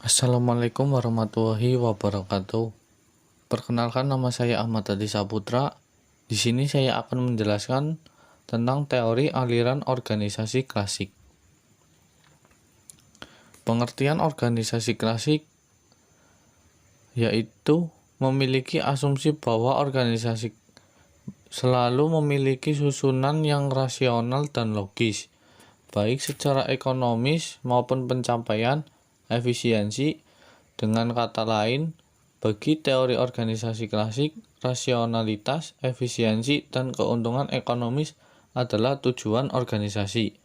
Assalamualaikum warahmatullahi wabarakatuh. Perkenalkan, nama saya Ahmad Hadi Saputra. Di sini saya akan menjelaskan tentang teori aliran organisasi klasik. Pengertian organisasi klasik yaitu memiliki asumsi bahwa organisasi selalu memiliki susunan yang rasional dan logis, baik secara ekonomis maupun pencapaian efisiensi. Dengan kata lain, bagi teori organisasi klasik, rasionalitas, efisiensi, dan keuntungan ekonomis adalah tujuan organisasi.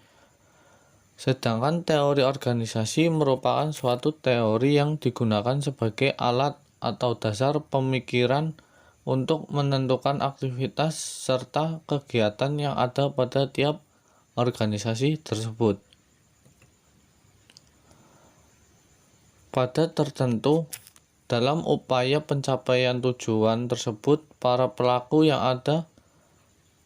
Sedangkan teori organisasi merupakan suatu teori yang digunakan sebagai alat atau dasar pemikiran untuk menentukan aktivitas serta kegiatan yang ada pada tiap organisasi tersebut. Pada tertentu, dalam upaya pencapaian tujuan tersebut, para pelaku yang ada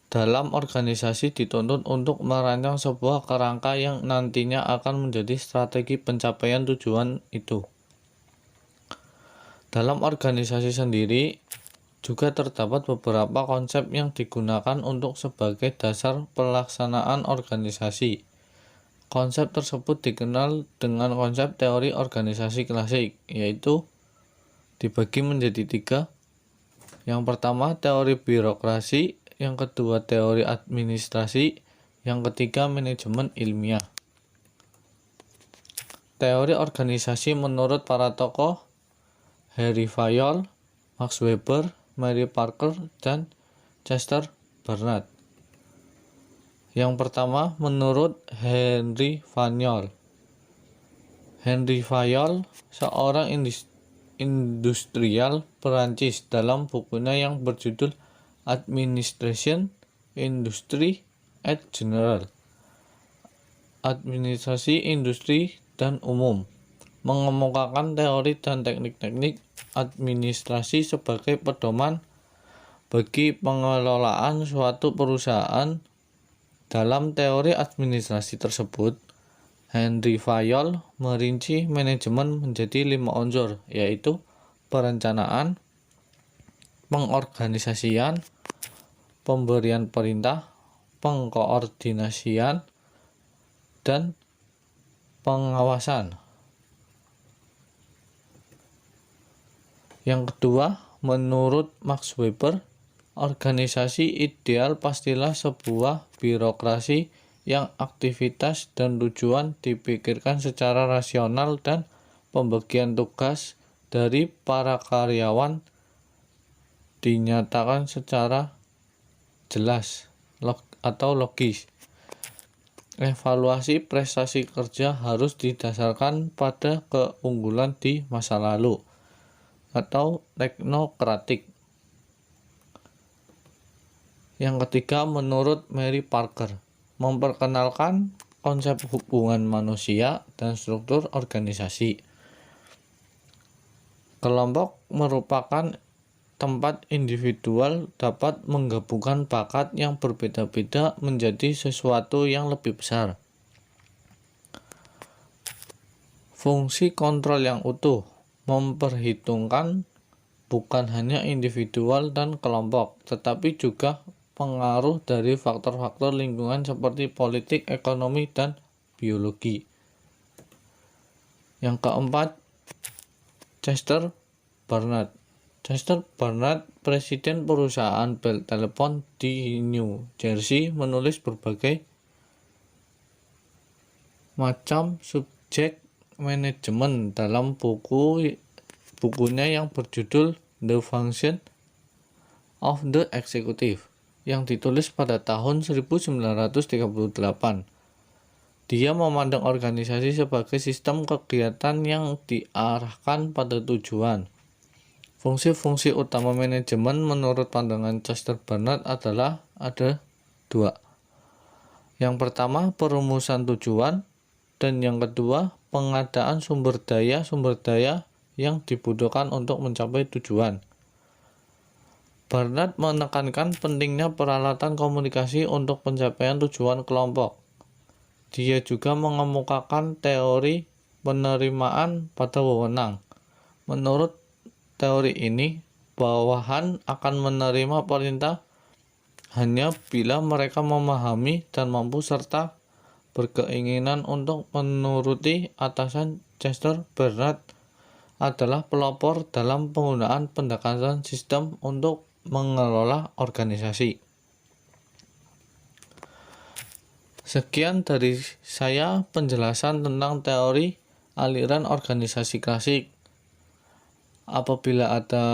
dalam organisasi dituntut untuk merancang sebuah kerangka yang nantinya akan menjadi strategi pencapaian tujuan itu. Dalam organisasi sendiri juga terdapat beberapa konsep yang digunakan untuk sebagai dasar pelaksanaan organisasi. Konsep tersebut dikenal dengan konsep teori organisasi klasik, yaitu dibagi menjadi 3. Yang pertama, teori birokrasi, yang kedua, teori administrasi, yang ketiga, manajemen ilmiah. Teori organisasi menurut para tokoh Henry Fayol, Max Weber, Mary Parker, dan Chester Bernard. Yang pertama, menurut Henry Fayol. Henry Fayol seorang industrial Perancis. Dalam bukunya yang berjudul Administration, Industry et General, Administrasi, Industri, dan Umum, mengemukakan teori dan teknik-teknik administrasi sebagai pedoman bagi pengelolaan suatu perusahaan. Dalam teori administrasi tersebut, Henry Fayol merinci manajemen menjadi 5 unsur, yaitu perencanaan, pengorganisasian, pemberian perintah, pengkoordinasian, dan pengawasan. Yang kedua, menurut Max Weber, organisasi ideal pastilah sebuah birokrasi yang aktivitas dan tujuan dipikirkan secara rasional dan pembagian tugas dari para karyawan dinyatakan secara jelas atau logis. Evaluasi prestasi kerja harus didasarkan pada keunggulan di masa lalu atau teknokratik. Yang ketiga, menurut Mary Parker, memperkenalkan konsep hubungan manusia dan struktur organisasi. Kelompok merupakan tempat individual dapat menggabungkan bakat yang berbeda-beda menjadi sesuatu yang lebih besar. Fungsi kontrol yang utuh memperhitungkan bukan hanya individual dan kelompok, tetapi juga pengaruh dari faktor-faktor lingkungan seperti politik, ekonomi, dan biologi. Yang keempat, Chester Bernard. Chester Bernard, presiden perusahaan Bell Telephone di New Jersey, menulis berbagai macam subjek manajemen dalam bukunya yang berjudul The Function of the Executive, yang ditulis pada tahun 1938. Dia memandang organisasi sebagai sistem kegiatan yang diarahkan pada tujuan. Fungsi-fungsi utama manajemen menurut pandangan Chester Bernard adalah ada 2. Yang pertama, perumusan tujuan, dan yang kedua, pengadaan sumber daya yang dibutuhkan untuk mencapai tujuan. Bernard menekankan pentingnya peralatan komunikasi untuk pencapaian tujuan kelompok. Dia juga mengemukakan teori penerimaan pada wewenang. Menurut teori ini, bawahan akan menerima perintah hanya bila mereka memahami dan mampu serta berkeinginan untuk menuruti atasan. Chester Bernard adalah pelopor dalam penggunaan pendekatan sistem untuk mengelola organisasi. Sekian dari saya penjelasan tentang teori aliran organisasi klasik. Apabila ada